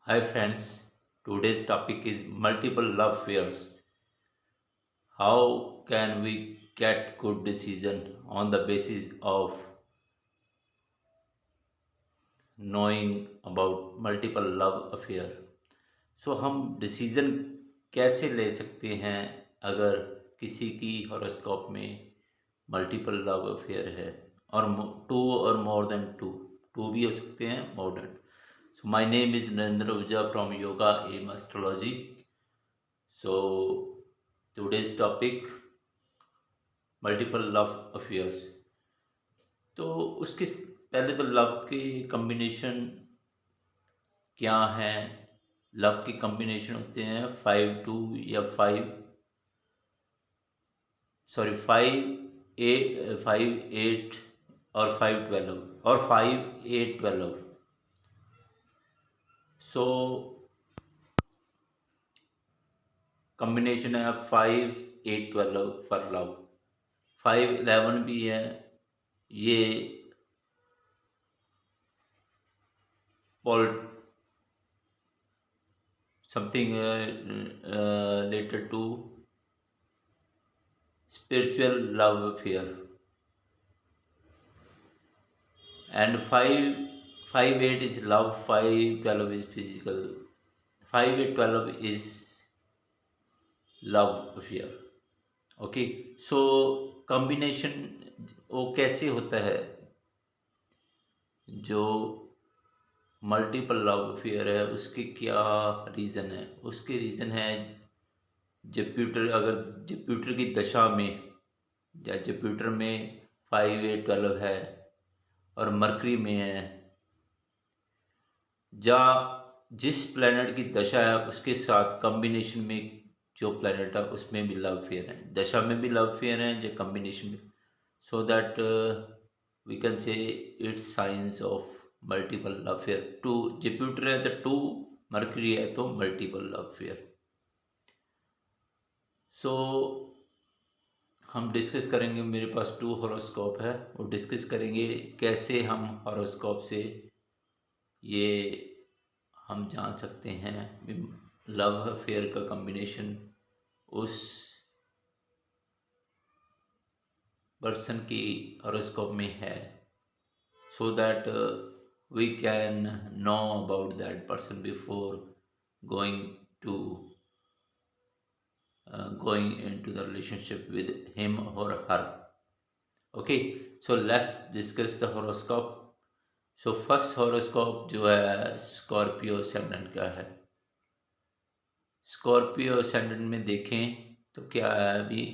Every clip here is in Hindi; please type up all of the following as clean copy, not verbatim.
Hi friends, today's topic is multiple love affairs. How can we get good decision on the basis of knowing about multiple love affair? सो हम डिसीजन कैसे ले सकते हैं अगर किसी की हॉरोस्कोप में मल्टीपल लव अफेयर है और टू और मोर देन टू टू भी हो सकते हैं more than so my name is Narendra Urja from yoga M astrology so today's topic multiple love affairs तो उसके पहले तो लव के कॉम्बिनेशन क्या हैं लव के कॉम्बिनेशन होते हैं 5 2 या 5 8 और 5 12 और 5 8 12 सो कॉम्बिनेशन है 5 8 12 फॉर लव 5 11 भी है ये पॉल something related to spiritual love affair and 5 8 is love 5 12 is physical 5 8 12 is love affair okay so combination वो कैसे होता है जो मल्टीपल लव अफेयर है उसके क्या रीज़न है उसके रीज़न है जुपिटर अगर जुपिटर की दशा में या जुपिटर में 5 8 12 है और मरकरी में है या जिस प्लेनेट की दशा है उसके साथ कॉम्बिनेशन में जो प्लेनेट है उसमें भी लव फेयर है दशा में भी लव फेयर है जो कॉम्बिनेशन में so that we can say it's science of multiple love fair to Jupiter है तो टू मरकरी है तो मल्टीपल लव फेयर सो हम डिस्कस करेंगे मेरे पास 2 हॉरोस्कोप है वो डिस्कस करेंगे कैसे हम हॉरोस्कोप से ये हम जान सकते हैं लव अफेयर का कॉम्बिनेशन उस पर्सन की हॉरोस्कोप में है so that we can know about that person before going to going into the relationship with him or her okay so let's discuss the horoscope so first horoscope जो है स्कॉर्पियो ascendant का है स्कॉर्पियो ascendant में देखें तो क्या है अभी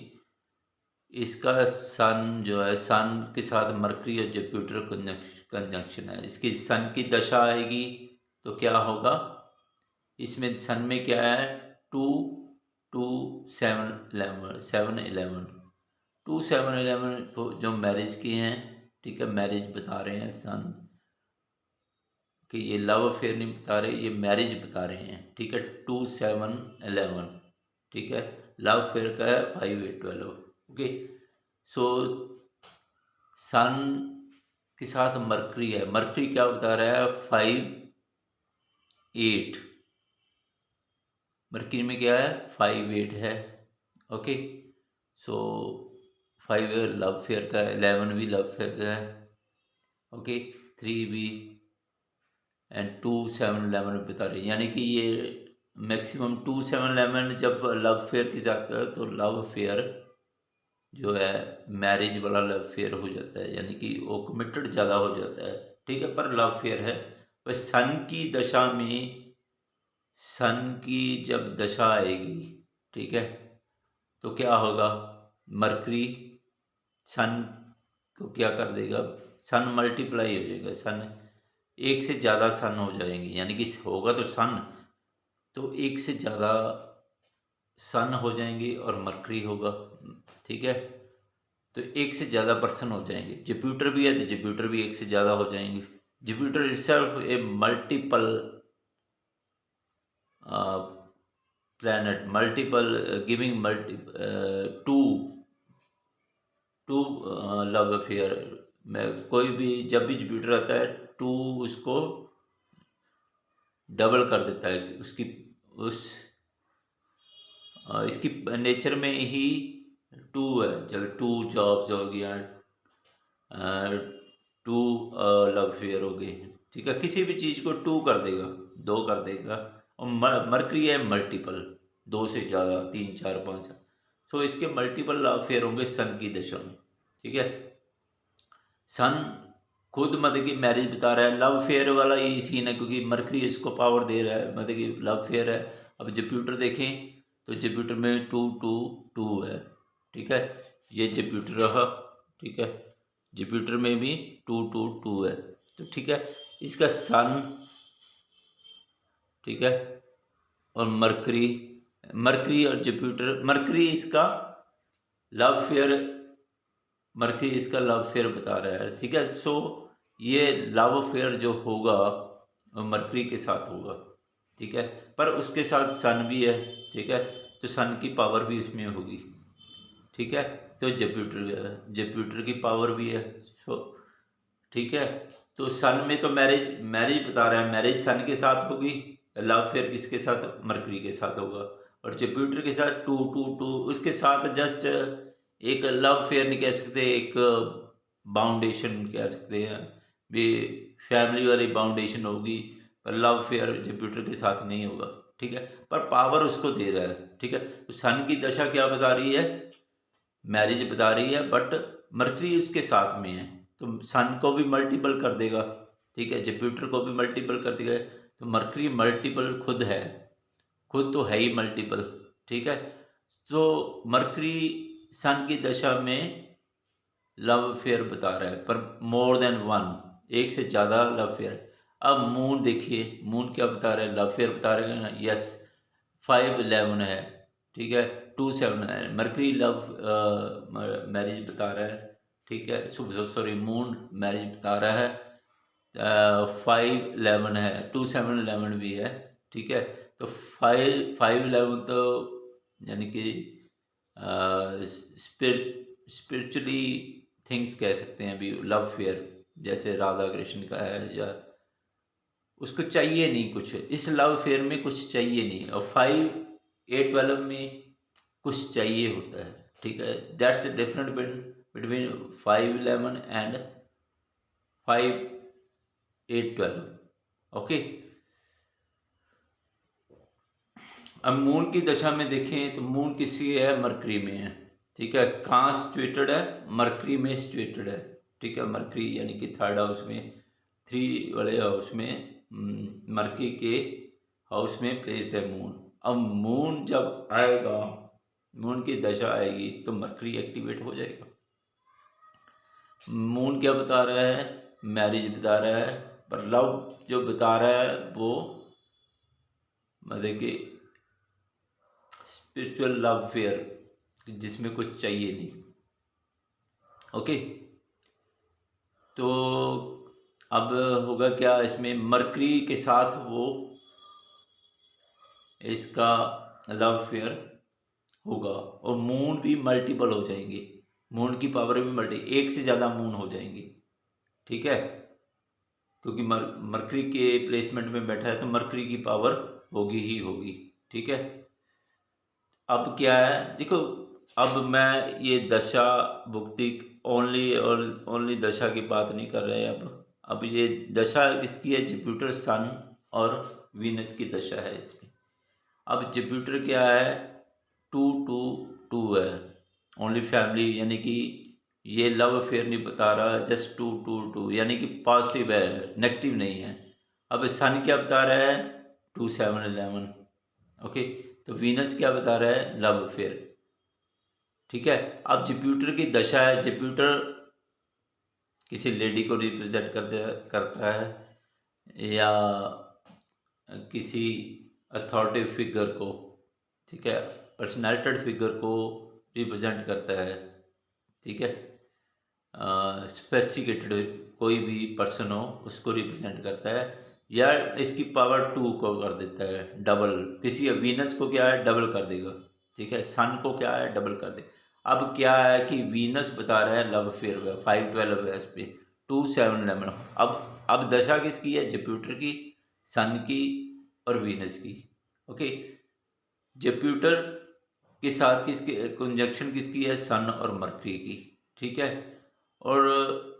इसका सन जो है सन के साथ मरकरी और जुपिटर कंजंक्शन है इसकी सन की दशा आएगी तो क्या होगा इसमें सन में क्या है 2 2 7 11 2 7 11 जो मैरिज की हैं ठीक है मैरिज बता रहे हैं सन कि ये लव अफेयर नहीं बता रहे ये मैरिज बता रहे हैं ठीक है 2 7 11 ठीक है लव अफेयर का है 5 8 12 ओके सो सन के साथ मरकरी है मरकरी क्या बता रहा है 5 8 मरकरी में क्या है 5 8 है ओके सो 5 लव फेयर का है 11 भी लव फेयर का है ओके 3 भी एंड 2 7 11 बता रहे यानी कि ये मैक्सिमम 2 7 11 जब लव फेयर की जाता है तो लव फेयर जो है मैरिज वाला लव फेयर हो जाता है यानी कि वो कमिटेड ज़्यादा हो जाता है ठीक है पर लव फेयर है बस सन की दशा में सन की जब दशा आएगी ठीक है तो क्या होगा मरकरी सन को क्या कर देगा सन मल्टीप्लाई हो जाएगा सन एक से ज़्यादा सन हो जाएंगे यानी कि होगा तो सन तो एक से ज़्यादा सन हो जाएंगे और मरकरी होगा ठीक है तो एक से ज़्यादा पर्सन हो जाएंगे जुपिटर भी है तो जुपिटर भी एक से ज़्यादा हो जाएंगे Jupiter itself a multiple planet multiple giving multi to to love affair में कोई भी जब भी जुपिटर आता है टू उसको डबल कर देता है उसकी उस इसकी नेचर में ही टू है। जब टू जॉब्स हो गया, टू लव फेयर हो गए, ठीक है, किसी भी चीज़ को टू कर देगा, दो कर देगा। और मरकरी है मल्टीपल, दो से ज़्यादा, तीन चार पाँच, सो इसके मल्टीपल लव फेयर होंगे सन की दशा में, ठीक है। सन खुद मतलब कि मैरिज बता रहा है, लव फेयर वाला यही सीन है क्योंकि मरकरी इसको पावर दे रहा है, मतलब कि लव फेयर है। अब जुपिटर देखें तो जुपिटर में टू टू टू है, ठीक है, ये जुपिटर रहा, ठीक है, जुपिटर में भी टू टू टू है, तो ठीक है। इसका सन, ठीक है, और मरकरी, मरकरी और जुपिटर, मरकरी इसका लव फेयर, मरकरी इसका लव फेयर बता रहा है, ठीक है। सो ये लव फेयर जो होगा मरकरी के साथ होगा, ठीक है, पर उसके साथ सन भी है, ठीक है, तो सन की पावर भी इसमें होगी, ठीक है। तो जुपिटर, जुपिटर की पावर भी है, सो ठीक है। तो सन में तो मैरिज, मैरिज बता रहा है, मैरिज सन के साथ होगी, लव फेयर किसके साथ, मरकरी के साथ होगा। और जुपिटर के साथ टू टू टू, उसके साथ जस्ट एक लव फेयर नहीं कह सकते, एक बाउंडेशन कह सकते हैं भी, फैमिली वाली बाउंडेशन होगी, पर लव फेयर जुपिटर के साथ नहीं होगा, ठीक है, पर पावर उसको दे रहा है, ठीक है। तो सन की दशा क्या बता रही है, मैरिज बता रही है, बट मरकरी उसके साथ में है, तो सन को भी मल्टीपल कर देगा, ठीक है, जुपिटर को भी मल्टीपल कर देगा, तो मरकरी मल्टीपल खुद है, खुद तो है ही मल्टीपल, ठीक है। तो मरकरी सन की दशा में लव फेयर बता रहा है, पर मोर देन वन, एक से ज़्यादा लव फेयर। अब मून देखिए, मून क्या बता रहा है, लव फेयर बता रहे हैं ना, यस, 511 है, ठीक है, 27 है, मरकरी लव मैरिज बता रहा है, ठीक है, सॉरी मून मैरिज बता रहा है, 511 है, 2711 भी है, ठीक है। तो 511 तो यानी कि स्पिरिचुअली थिंग्स कह सकते हैं अभी, लव फेयर जैसे राधा कृष्ण का है, या उसको चाहिए नहीं कुछ, इस लव फेयर में कुछ चाहिए नहीं, और 5 8 12 में कुछ चाहिए होता है, ठीक है। That's different between 511 and 5 8 12, okay. अब मून की दशा में देखें तो मून किसी है, मरकरी में है, ठीक है, कहाँ सिचुएटेड है, मरकरी में सिचुएटेड है, ठीक है, मरकरी यानी कि थर्ड हाउस में, 3 वाले हाउस में, मरकरी के हाउस में प्लेस्ड है मून। अब मून जब आएगा, मून की दशा आएगी तो मरकरी एक्टिवेट हो जाएगा। मून क्या बता रहा है, मैरिज बता रहा है, पर लव जो बता रहा है वो मतलब कि स्पिरिचुअल लव फेयर जिसमें कुछ चाहिए नहीं, ओके। तो अब होगा क्या इसमें, मरकरी के साथ वो इसका लव फेयर होगा, और मून भी मल्टीपल हो जाएंगे, मून की पावर भी एक से ज़्यादा मून हो जाएंगी, ठीक है, क्योंकि मरकरी के प्लेसमेंट में बैठा है तो मरकरी की पावर होगी ही होगी, ठीक है। अब क्या है देखो, अब मैं ये दशा भुक्ति ओनली और ओनली दशा की बात नहीं कर रहे हैं। अब ये दशा किसकी है, जुपिटर सन और वीनस की दशा है इसमें। अब जुपिटर क्या है, टू टू टू है, ओनली फैमिली, यानी कि ये लव अफेयर नहीं बता रहा, जस्ट टू टू टू, यानी कि पॉजिटिव है, नेगेटिव नहीं है। अब सन क्या बता रहा है, 2711, ओके। तो वीनस क्या बता रहा है, लव अफेयर, ठीक है। अब जुपिटर की दशा है, जुपिटर किसी लेडी को रिप्रेजेंट करता है या किसी अथॉरिटी फिगर को, ठीक है, पर्सनैलिटेड फिगर को रिप्रेजेंट करता है, ठीक है, स्पेसिफिकेटेड कोई भी पर्सन हो उसको रिप्रेजेंट करता है, या इसकी पावर 2 को कर देता है डबल, किसी वीनस को क्या है, डबल कर देगा, ठीक है, सन को क्या है, डबल कर दे। अब क्या है कि वीनस बता रहा है लव फेयर है, 512 है इस पर, 2711। अब दशा किसकी है, जुपिटर की, सन की और वीनस की। ओके, जुपिटर के साथ किसकी कंजक्शन किसकी है? सन और मरकरी की। ठीक है, और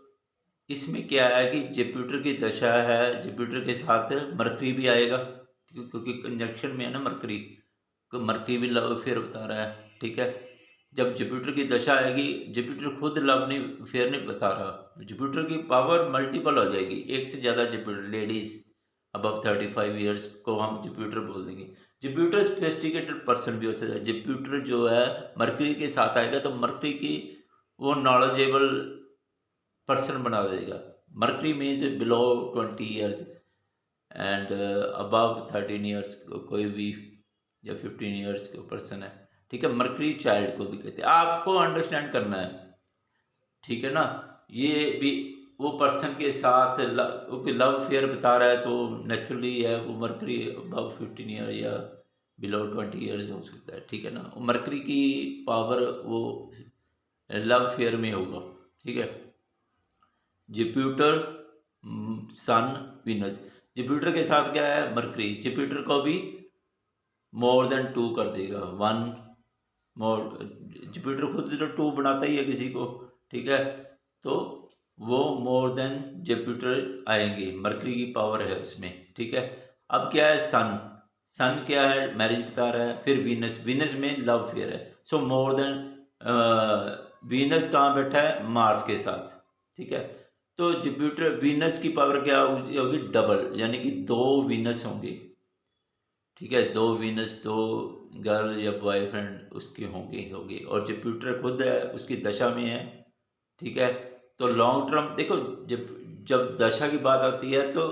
इसमें क्या है कि जुपिटर की दशा है, जुपिटर के साथ मरकरी भी आएगा क्योंकि कंजक्शन में है ना मरकरी, तो मरकरी भी लव फेयर बता रहा है। ठीक है, जब जुपिटर की दशा आएगी, जुपिटर खुद लव नहीं फेयर नहीं बता रहा, जुपिटर की पावर मल्टीपल हो जाएगी, एक से ज़्यादा जुपिटर, लेडीज अबव 35 ईयर्स को हम जुपिटर बोल देंगे। जुपिटर सोफिस्टिकेटेड पर्सन भी हो सकता है। जुपिटर जो है मरकरी के साथ आएगा तो मरकरी की वो नॉलेजेबल पर्सन बना देगा। Mercury means below 20 years and above 13 years कोई भी, या 15 ईयर्स के पर्सन है। ठीक है, मरकरी चाइल्ड को भी कहते हैं, आपको अंडरस्टैंड करना है। ठीक है ना, ये भी वो पर्सन के साथ लव फेयर बता रहा है तो नेचुरली है वो मरकरी अबव 15 ईयर या बिलो 20 ईयर्स हो सकता है। ठीक है ना, मरकरी की पावर वो लव फेयर में होगा। ठीक है, जुपिटर, सन, वीनस। जुपिटर के साथ क्या है? मरकरी। जुपिटर को भी मोर देन 2 कर देगा, 1 मोर। जुपिटर खुद तो 2 बनाता ही है किसी को। ठीक है, तो वो मोर देन जुपिटर आएंगे, मरकरी की पावर है उसमें। ठीक है, अब क्या है? सन। सन क्या है? मैरिज बता रहा है। फिर वीनस, वीनस में लव फेयर है, सो मोर देन। वीनस कहाँ बैठा है? मार्स के साथ। ठीक है, तो जुपिटर, वीनस की पावर क्या होगी? डबल, यानी कि 2 वीनस होंगे। ठीक है, 2 वीनस, 2 गर्ल या बॉयफ्रेंड उसके होंगे और जुपिटर खुद है उसकी दशा में है। ठीक है, तो लॉन्ग टर्म देखो, जब जब दशा की बात आती है तो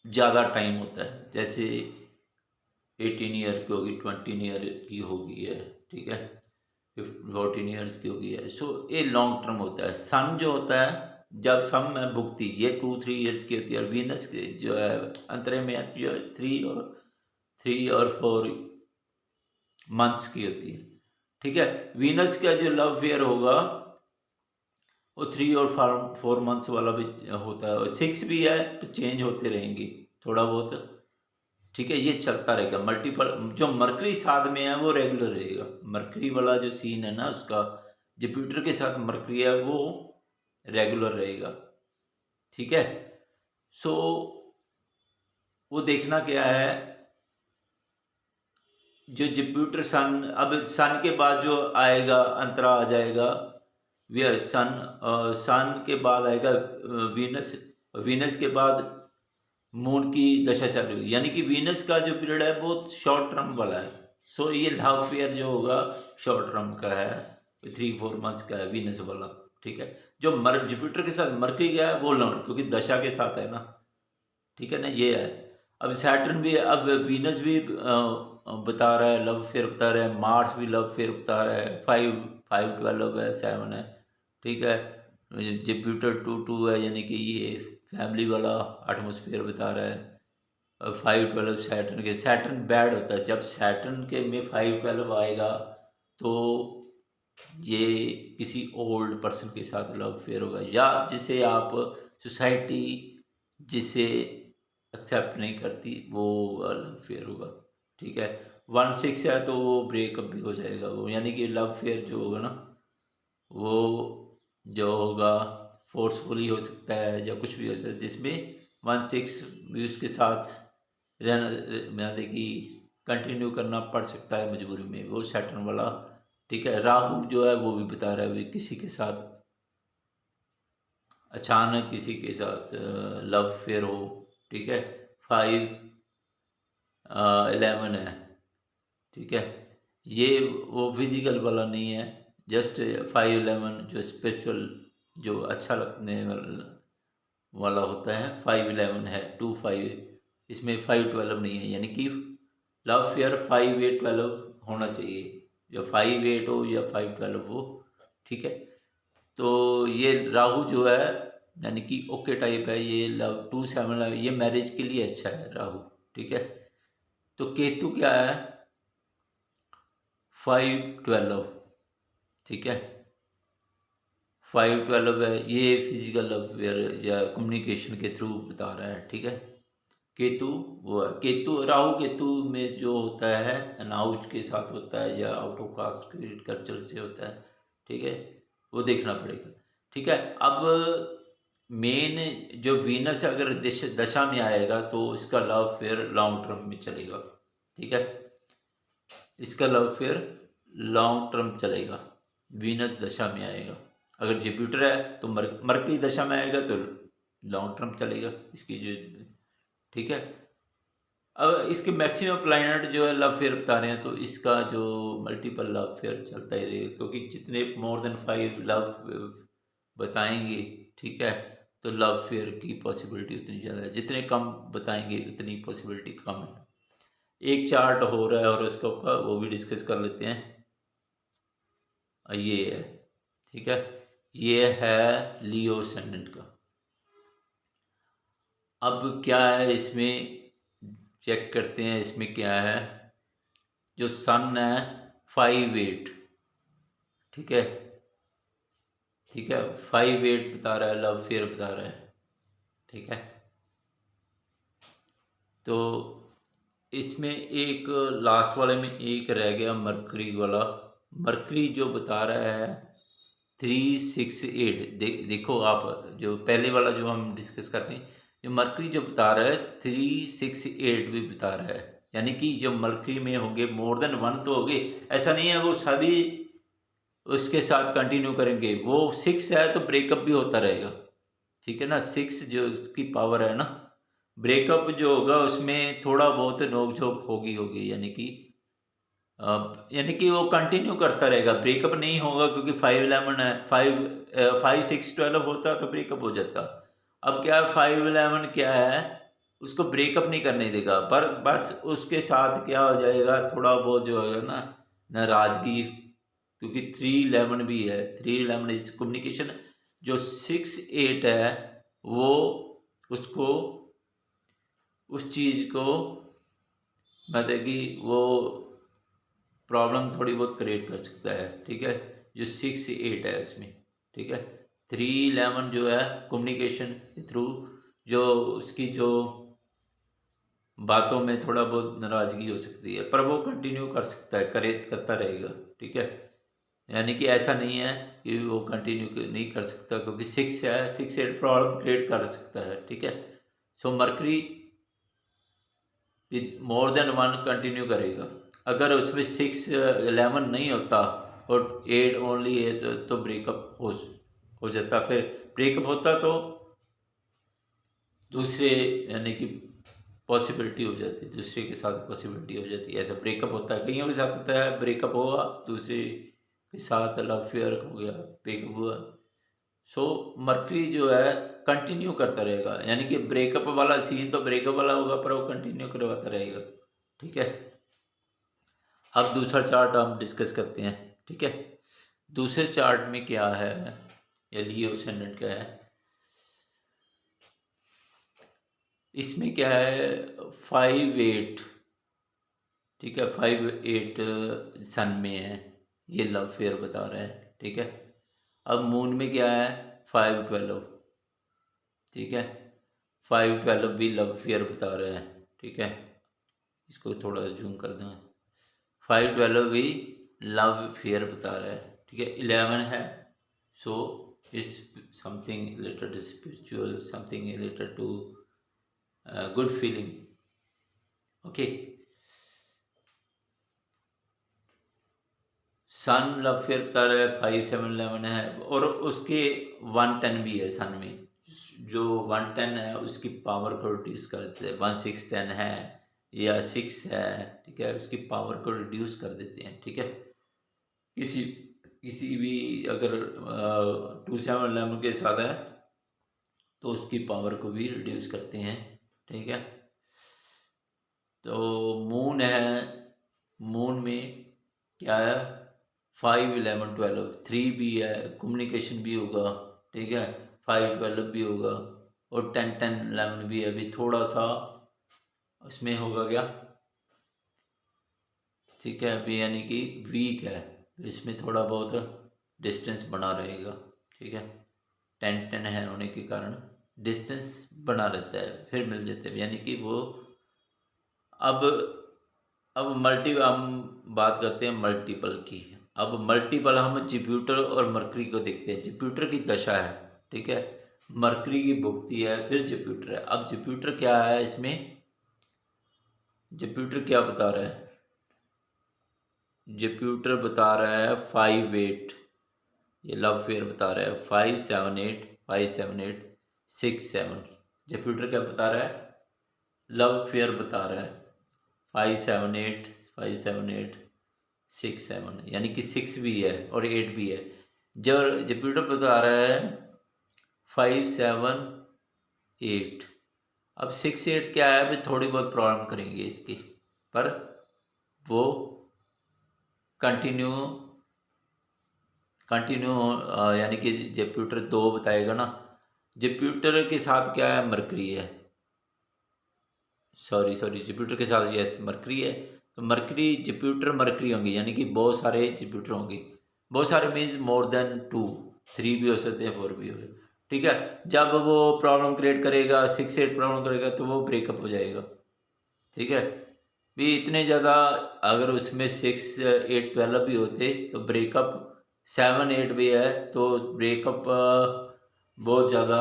ज़्यादा टाइम होता है, जैसे 18 ईयर की होगी, 20 ईयर की होगी है। ठीक है, 14 ईयर्स की होगी है, सो ये लॉन्ग टर्म होता है। सन जो होता है, जब सम में भुगती, ये 2-3 ईयर्स की होती है, और वीनस जो है अंतरे में जो है 3 और 4 मंथ्स की होती है। ठीक है, वीनस का जो लव फेयर होगा वो 3 और 4 मंथ्स वाला भी होता है, और 6 भी है, तो चेंज होते रहेंगे थोड़ा बहुत। ठीक है, ये चलता रहेगा मल्टीपल। जो मरकरी साथ में है वो रेगुलर रहेगा, मरकरी वाला जो सीन है ना उसका, जुपिटर के साथ मरकरी है वो रेगुलर रहेगा। ठीक है, सो वो देखना क्या है, जो जुपिटर सन, अब सन के बाद जो आएगा अंतरा आ जाएगा, वे सन, सन के बाद आएगा वीनस, वीनस के बाद मून की दशा चालू हुई, यानी कि वीनस का जो पीरियड है बहुत शॉर्ट टर्म वाला है। सो ये लव फेयर जो होगा शॉर्ट टर्म का है, 3-4 मंथ्स का है वीनस वाला। ठीक है, जो जुपिटर के साथ मरकरी का है वो लॉन्ग, क्योंकि दशा के साथ है ना। ठीक है ना, ये है। अब सैटर्न भी, अब वीनस भी बता रहा है, लव फेयर बता रहा है, मार्स भी लव फेयर बता रहा है, 5-5-12 है, 7 है। ठीक है, जुपिटर 2-2 है, यानी कि ये फैमिली वाला एटमोसफेयर बता रहा है। 5-12 सैटर्न के, सैटर्न बैड होता है, जब सैटर्न के में 5-12 आएगा तो ये किसी ओल्ड पर्सन के साथ लव फेयर होगा, या जिसे आप सोसाइटी जिसे एक्सेप्ट नहीं करती वो लव फेयर होगा। ठीक है, 1-6 है तो वो ब्रेकअप भी हो जाएगा वो, यानी कि लव फेयर जो होगा ना वो जो होगा फोर्सफुली हो सकता है या कुछ भी हो सकता है, जिसमें 1-6 भी उसके साथ रहना, मतलब कि कंटिन्यू करना पड़ सकता है मजबूरी में, वो सैटर्न वाला। ठीक है, राहु जो है वो भी बता रहा है भी किसी के साथ अचानक किसी के साथ लव फेयर हो। ठीक है, 5-11 है। ठीक है, ये वो फिजिकल वाला नहीं है, जस्ट 5-11 जो स्पिरिचुअल, जो अच्छा लगने वाला होता है, 5-11 है, 2-5, इसमें 5-12 नहीं है, यानी कि लव फेयर 5-8-12 होना चाहिए, या 5-8 हो या 5-12 हो। ठीक है, तो ये राहु जो है यानी कि ओके टाइप है, ये लव 2-7 है, ये मैरिज के लिए अच्छा है राहु। ठीक है, तो केतु क्या है? 5-12। ठीक है, 5-12 है, ये फिजिकल अफेयर या कम्युनिकेशन के थ्रू बता रहा है। ठीक है, केतु वो है, केतु राहु केतु में जो होता है अनाउज के साथ होता है या out of caste credit culture से होता है, ठीक है, वो देखना पड़ेगा। ठीक है, अब मेन जो वीनस अगर दशा में आएगा तो इसका लव फेयर लॉन्ग टर्म में चलेगा। ठीक है, इसका लव फेयर लॉन्ग टर्म चलेगा, वीनस दशा में आएगा। अगर जुपिटर है तो मरकरी दशा में आएगा तो लॉन्ग टर्म चलेगा इसकी जो। ठीक है, अब इसके मैक्सिमम प्लैनेट जो है लव फेयर बता रहे हैं, तो इसका जो मल्टीपल लव फेयर चलता ही रहेगा, क्योंकि जितने मोर देन 5 लव बताएंगे, ठीक है, तो लव फेयर की पॉसिबिलिटी उतनी ज़्यादा है, जितने कम बताएंगे उतनी पॉसिबिलिटी कम है। एक चार्ट हो रहा है हॉरोस्कोप का, वो भी डिस्कस कर लेते हैं। ये है, ठीक है, ये है लियो असेंडेंट का। अब क्या है इसमें, चेक करते हैं इसमें क्या है। जो सन है 5/8, ठीक है, ठीक है, 5/8 बता रहा है, लव फेयर बता रहा है। ठीक है, तो इसमें एक लास्ट वाले में एक रह गया मरकरी वाला। मरकरी जो बता रहा है 368, देखो आप, जो पहले वाला जो हम डिस्कस करते हैं, जो मरकरी जो बता रहा है 368 भी बता रहा है, यानी कि जो मरकरी में होंगे मोर देन 1 तो होंगे, ऐसा नहीं है वो सभी उसके साथ कंटिन्यू करेंगे। वो 6 है तो ब्रेकअप भी होता रहेगा, ठीक है ना। 6 जो उसकी पावर है ना, ब्रेकअप जो होगा उसमें थोड़ा बहुत नोक झोंक होगी, यानी कि वो कंटिन्यू करता रहेगा, ब्रेकअप नहीं होगा, क्योंकि 5/11 है। 5 5 6 12 होता तो ब्रेकअप हो जाता। अब क्या है, 5/11 क्या है, उसको ब्रेकअप नहीं करने देगा, पर बस उसके साथ क्या हो जाएगा, थोड़ा बहुत जो है ना नाराजगी, क्योंकि 3/11 भी है। 3/11 इज कम्युनिकेशन। जो 6/8 है वो उसको उस चीज़ को मतलब कि वो प्रॉब्लम थोड़ी बहुत क्रिएट कर सकता है। ठीक है, जो 6/8 है उसमें, ठीक है। 3/11 जो है कम्युनिकेशन के थ्रू, जो उसकी जो बातों में थोड़ा बहुत नाराज़गी हो सकती है, पर वो कंटिन्यू कर सकता है, करता रहेगा। ठीक है, यानी कि ऐसा नहीं है कि वो कंटिन्यू नहीं कर सकता, क्योंकि 6 है, 6/8 प्रॉब्लम क्रिएट कर सकता है। ठीक है, सो मरकरी मोर देन 1 कंटिन्यू करेगा। अगर उसमें 6/11 नहीं होता और 8 ओनली है तो ब्रेकअप हो जाता। फिर ब्रेकअप होता तो दूसरे, यानी कि पॉसिबिलिटी हो जाती, दूसरे के साथ पॉसिबिलिटी हो जाती है। ऐसा ब्रेकअप होता है, कईयों के साथ होता है, ब्रेकअप हुआ, दूसरे के साथ लव फेयर हो गया, ब्रेकअप हुआ। सो मरकरी जो है कंटिन्यू करता रहेगा, यानी कि ब्रेकअप वाला सीन तो ब्रेकअप वाला होगा, पर वो कंटिन्यू करवाता रहेगा। ठीक है, अब दूसरा चार्ट हम डिस्कस करते हैं। ठीक है, दूसरे चार्ट में क्या है, या लियो असेंडेंट का है, इसमें क्या है 5/8, ठीक है, 5/8 सन में है, ये लव फेयर बता रहा है। ठीक है, अब मून में क्या है 5/12, ठीक है, 5/12 भी लव फेयर बता रहे हैं। ठीक है, इसको थोड़ा सा जूम कर दूँ। 5/12 भी लव फेयर बता रहा है। ठीक है, 11 है, so it's something related to spiritual, something related to good feeling. Okay, sun love fair बता रहा है, 5 7 11 है, और उसके 110 भी है सन में। जो 110 है उसकी पावर को रिड्यूस कर देते हैं। 1 6 10 है या 6 है, ठीक है, उसकी पावर को रिड्यूस कर देते हैं। ठीक है, किसी किसी भी अगर 2 7 11 के साथ है तो उसकी पावर को भी रिड्यूस करते हैं। ठीक है, तो मून है, मून में क्या है 5 11 12, 3 भी है, कम्युनिकेशन भी होगा। ठीक है, 5 12 भी होगा, और 10 10 11 भी है। अभी थोड़ा सा उसमें होगा क्या, ठीक है, अभी यानी कि वीक है, इसमें थोड़ा बहुत डिस्टेंस बना रहेगा। ठीक है, 10 10 है होने के कारण डिस्टेंस बना रहता है, फिर मिल जाते हैं, यानी कि वो अब हम बात करते हैं मल्टीपल की। अब मल्टीपल हम जुपिटर और मरकरी को देखते हैं। जुपिटर की दशा है, ठीक है, मरकरी की भुक्ति है, फिर जुपिटर है। अब जुपिटर क्या है इसमें, जुपिटर क्या बता रहा है, जुपिटर बता रहा है 5-8, ये लव फेयर बता रहा है 5-7-8, 5-7-8, 6-7। जुपिटर क्या बता रहा है, लव फेयर बता रहा है 5-7-8, 5-7-8, 6-7, यानी कि 6 भी है और 8 भी है। जब जुपिटर बता रहा है 5-7-8, अब 6-8 क्या है, अभी थोड़ी बहुत प्रॉब्लम करेंगे इसकी, पर वो कंटिन्यू यानी कि जुपिटर 2 बताएगा ना। जुपिटर के साथ क्या है, मरकरी है, सॉरी जुपिटर के साथ यस मरकरी है। तो मरकरी जुपिटर मरकरी होंगे, यानी कि बहुत सारे जुपिटर होंगे। बहुत सारे मीन्स मोर देन 2, 3 भी हो सकते हैं, 4 भी हो सकते, ठीक है। जब वो प्रॉब्लम क्रिएट करेगा, 6-8 प्रॉब्लम करेगा, तो वो ब्रेकअप हो जाएगा, ठीक है। भी इतने ज़्यादा अगर उसमें 6-8-12 भी होते तो ब्रेकअप, 7-8 भी है तो ब्रेकअप बहुत ज़्यादा,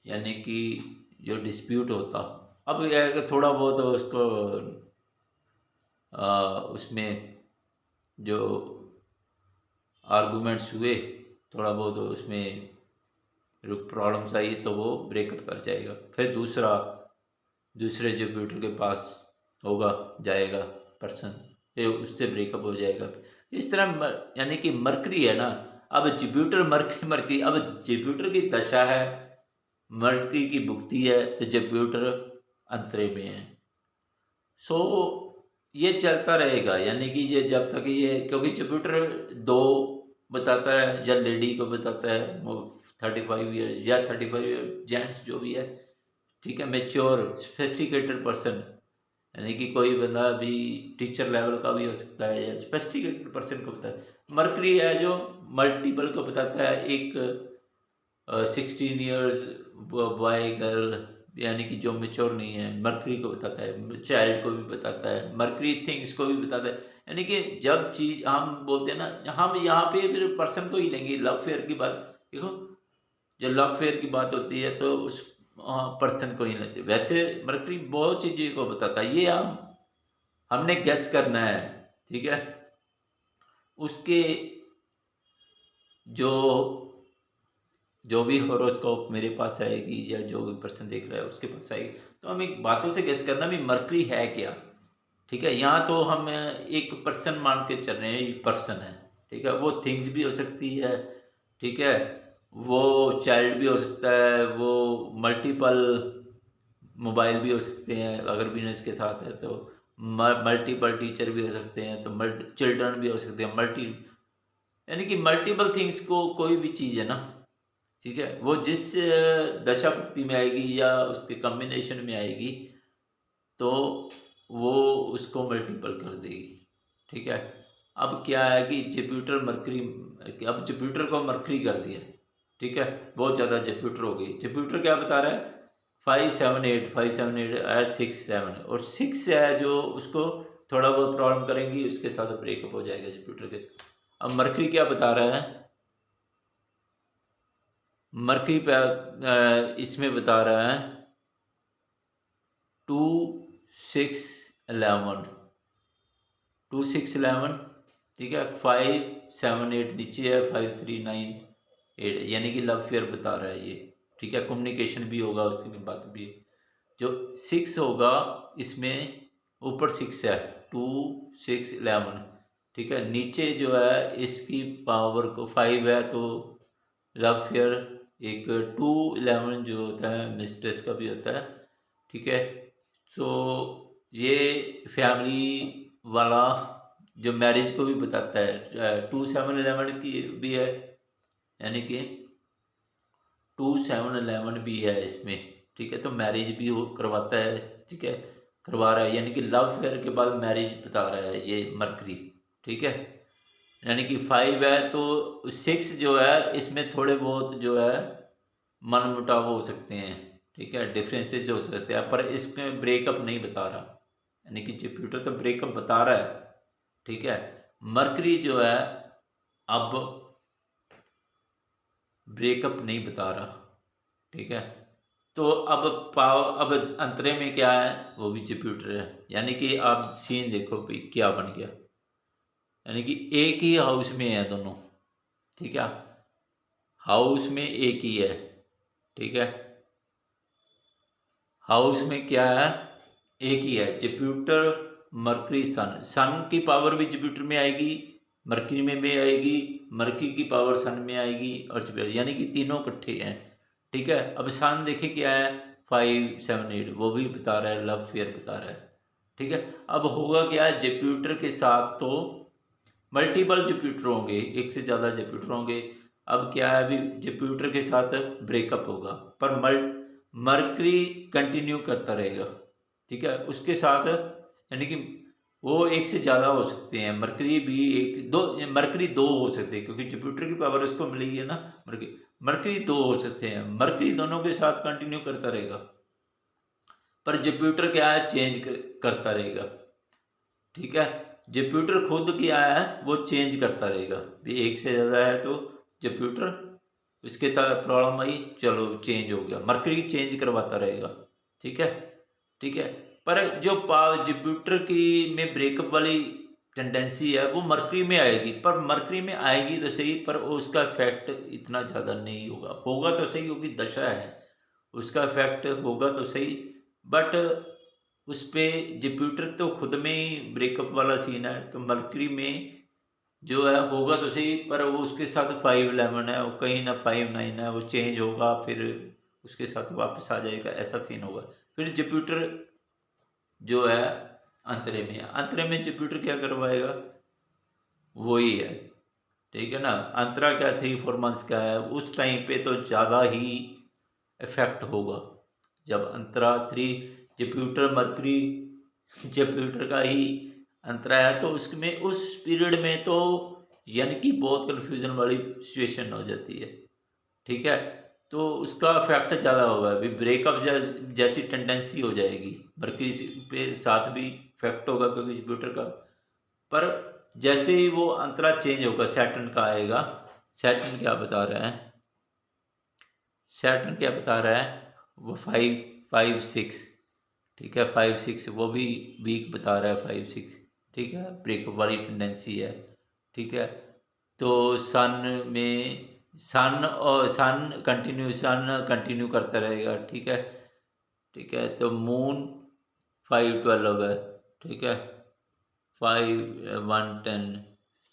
यानी कि जो डिस्प्यूट होता। अब यह है कि थोड़ा बहुत उसको उसमें जो आर्गूमेंट्स हुए, थोड़ा बहुत उसमें प्रॉब्लम्स आई, तो वो ब्रेकअप कर जाएगा, फिर दूसरे जुपिटर के पास होगा, जाएगा पर्सन, फिर उससे ब्रेकअप हो जाएगा। इस तरह यानी कि मरकरी है ना, अब जुपिटर मरकरी अब जुपिटर की दशा है, मरकरी की भुक्ति है, तो जुपिटर अंतरे में है। सो ये चलता रहेगा, यानी कि ये जब तक ये, क्योंकि जुपिटर 2 बताता है, या लेडी को बताता है 35 ईयर या 35 ईयर जेंट्स जो भी है, ठीक है, मेच्योर सोफिस्टिकेटेड पर्सन, यानी कि कोई बंदा भी टीचर लेवल का भी हो सकता है, या सोफिस्टिकेटेड पर्सन को बताता है। मरकरी है जो मल्टीपल को बताता है, एक 16 ईयर्स बॉय गर्ल, यानी कि जो मेच्योर नहीं है, मरकरी को बताता है, चाइल्ड को भी बताता है, मरकरी थिंग्स को भी बताता है। यानी कि जब चीज हम बोलते हैं ना, हम यहाँ पे फिर पर्सन को ही लेंगे। लव फेयर की बात देखो, जब लव फेयर की बात होती है तो उस पर्सन को ही लेते, वैसे मरकरी बहुत चीज़ों को बताता है, ये हमने गेस करना है, ठीक है। उसके जो जो भी हॉरोस्कोप मेरे पास आएगी, या जो भी पर्सन देख रहा है उसके पास आएगी, तो हम एक बातों से गेस करना भी मरकरी है क्या, ठीक है। यहाँ तो हम एक पर्सन मान के चल रहे हैं, ये पर्सन है, ठीक है। वो थिंग्स भी हो सकती है, ठीक है, वो चाइल्ड भी हो सकता है, वो मल्टीपल मोबाइल भी हो सकते हैं अगर बिजनेस के साथ है तो, मल्टीपल टीचर भी हो सकते हैं, तो चिल्ड्रन भी हो सकते हैं, यानी कि मल्टीपल थिंग्स को कोई भी चीज़ है ना, ठीक है, वो जिस दशा भुक्ति में आएगी या उसके कॉम्बिनेशन में आएगी, तो वो उसको मल्टीपल कर देगी, ठीक है। अब क्या है कि जुपिटर मरकरी, अब जुपिटर को मरकरी कर दिया, ठीक है, बहुत ज़्यादा जुपिटर हो गई। जुपिटर क्या बता रहा है, 5-7-8, 5-7-8, 6-7, और 6 है जो उसको थोड़ा बहुत प्रॉब्लम करेंगी, उसके साथ ब्रेकअप हो जाएगा जुपिटर के। अब मरकरी क्या बता रहा है, मरकरी पे इसमें बता रहा है 2-6-11, 2-6-11, ठीक है, 5-7-8 नीचे है, 5-3-9-8, यानी कि लव फेयर बता रहा है ये, ठीक है। कम्युनिकेशन भी होगा, उसकी भी बात भी, जो 6 होगा इसमें, ऊपर 6 है, 2-6-11, ठीक है, नीचे जो है इसकी पावर को 5 है, तो लव फेयर एक 2-11 जो होता है मिस्ट्रेस का भी होता है, ठीक है। सो ये फैमिली वाला जो मैरिज को भी बताता है, 2-7-11 की भी है, यानी कि 2-7-11 भी है इसमें, ठीक है, तो मैरिज भी वो करवाता है, ठीक है, करवा रहा है, यानी कि लव फेयर के बाद मैरिज बता रहा है ये मरकरी, ठीक है। यानी कि 5 है, तो 6 जो है इसमें थोड़े बहुत जो है मनमुटाव हो सकते हैं, ठीक है, डिफरेंसेस हो सकते हैं, पर इसमें ब्रेकअप नहीं बता रहा। यानी कि जुपिटर तो ब्रेकअप बता रहा है, ठीक है। मरकरी जो है अब ब्रेकअप नहीं बता रहा, ठीक है। तो अब अंतरे में क्या है, वो भी जुपिटर है। यानी कि आप सीन देखो भाई क्या बन गया, यानी कि एक ही हाउस में है दोनों, ठीक है, हाउस में एक ही है, ठीक है। हाउस में क्या है, एक ही है, जुपिटर मरकरी सन। सन की पावर भी जुपिटर में आएगी, मरकरी में भी आएगी, मरकरी की पावर सन में आएगी और जुपिटर, यानी कि तीनों इकट्ठे हैं, ठीक है। अब सन देखे क्या है, 5, 7, 8, वो भी बता रहा है, लव फेयर बता रहा है, ठीक है। अब होगा क्या है, जुपिटर के साथ तो मल्टीपल जुपिटर होंगे, एक से ज़्यादा जुपिटर होंगे। अब क्या है, अभी जुपिटर के साथ ब्रेकअप होगा, पर मरकरी कंटिन्यू करता रहेगा, ठीक है, उसके साथ। यानी कि वो एक से ज़्यादा हो सकते हैं, मरकरी भी एक दो, मरकरी दो हो सकते हैं, क्योंकि जुपिटर की पावर उसको मिलेगी है ना, मरकरी मरकरी दो हो सकते हैं, मरकरी दोनों के साथ कंटिन्यू करता रहेगा, पर जुपिटर क्या है, चेंज करता रहेगा, ठीक है। जुपिटर खुद क्या है, वो चेंज करता रहेगा, भी एक से ज़्यादा है तो जुपिटर, इसके तहत प्रॉब्लम आई, चलो चेंज हो गया, मरकरी चेंज करवाता रहेगा, ठीक है, ठीक है। पर जो पावर जुपिटर की में ब्रेकअप वाली टेंडेंसी है वो मरकरी में आएगी, पर मरकरी में आएगी तो सही, पर उसका इफेक्ट इतना ज़्यादा नहीं होगा, होगा तो सही क्योंकि दशा है, उसका इफेक्ट होगा तो सही, बट उस पे जुपिटर तो खुद में ही ब्रेकअप वाला सीन है, तो मरकरी में जो है होगा तो सही, पर वो उसके साथ 5, 11 है, वो कहीं ना 5, 9 है, वो चेंज होगा, फिर उसके साथ वापस आ जाएगा, ऐसा सीन होगा। फिर जुपिटर जो है अंतरे में, अंतरे में जुपिटर क्या करवाएगा, वही है, ठीक है ना। अंतरा क्या 3, 4 मंथ्स का है, उस टाइम पे तो ज़्यादा ही इफेक्ट होगा, जब अंतरा 3, जुपिटर मरकरी जुपिटर का ही अंतरा है, तो उसमें उस पीरियड में तो यानी कि बहुत कन्फ्यूजन वाली सिचुएशन हो जाती है, ठीक है। तो उसका इफेक्ट ज़्यादा होगा, अभी ब्रेकअप जैसी टेंडेंसी हो जाएगी, मरकरी पे साथ भी इफेक्ट होगा क्योंकि जुपिटर का। पर जैसे ही वो अंतरा चेंज होगा, सैटर्न का आएगा, सैटर्न क्या बता रहा है, सैटर्न क्या बता रहा है, वो 5, 5, 6, ठीक है, 5, 6 वो भी वीक बता रहा है, 5, 6, ठीक है, ब्रेकअप वाली टेंडेंसी है, ठीक है। तो सन कंटिन्यू करता रहेगा, ठीक है, ठीक है। तो मून 5, 12 है, ठीक है, 5, 1, 10,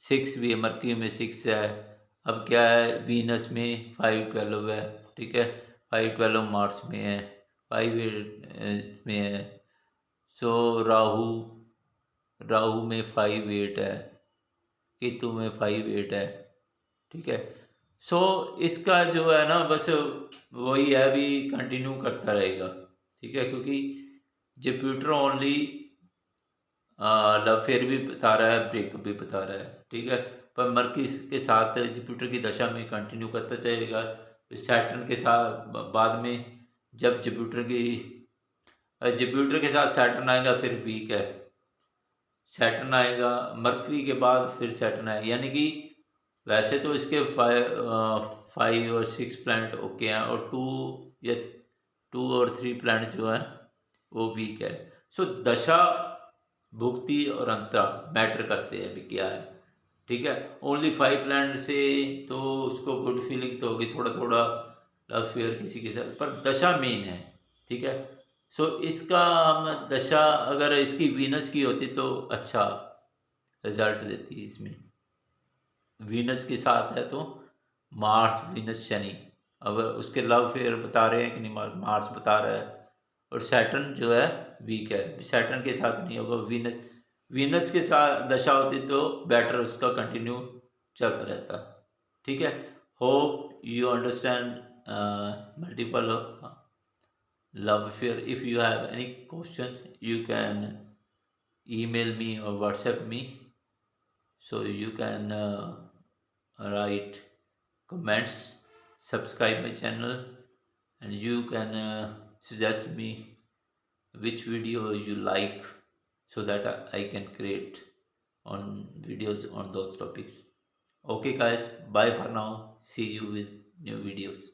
6 भी है, मरकरी में 6 है। अब क्या है, वीनस में 5, 12 है, ठीक है, 5, 12 मार्स में है, 5, 8 में है। सो राहु राहु में 5, 8 है, केतु में 5, 8 है, ठीक है। सो इसका जो है ना, बस वही है, अभी कंटिन्यू करता रहेगा, ठीक है, क्योंकि जुपिटर ओनली लव फेयर भी बता रहा है, ब्रेकअप भी बता रहा है, ठीक है। पर मरकरी के साथ जुपिटर की दशा में कंटिन्यू करता जाएगा, सैटर्न के साथ बाद में, जब जुपिटर के साथ सैटर्न आएगा फिर वीक है, सैटर्न आएगा मरकरी के बाद, फिर सैटर्न आएगा, यानी कि वैसे तो इसके 5 और 6 प्लैनेट ओके हैं, और 2 और 3 प्लैनेट जो है वो वीक है। सो दशा भुक्ति और अंतरा मैटर करते हैं, अभी क्या है, ठीक है। ओनली 5 प्लैनेट से तो उसको गुड फीलिंग तो होगी, थोड़ा थोड़ा लव फेयर किसी के साथ, पर दशा मेन है, ठीक है। सो इसका हम दशा अगर इसकी वीनस की होती तो अच्छा रिजल्ट देती है इसमें, वीनस के साथ है तो मार्स वीनस शनि, अब उसके लव फेयर बता रहे हैं कि नहीं, मार्स बता रहा है, और सैटर्न जो है वीक है, सैटर्न के साथ नहीं होगा, वीनस वीनस के साथ दशा होती तो बेटर, उसका कंटिन्यू चलता रहता, ठीक है। Hope you understand multiple love affair. If you have any questions, you can email me or WhatsApp me. So you can write comments, subscribe my channel, and you can suggest me which video you like so that I can create on videos on those topics. Okay, guys, bye for now. See you with new videos.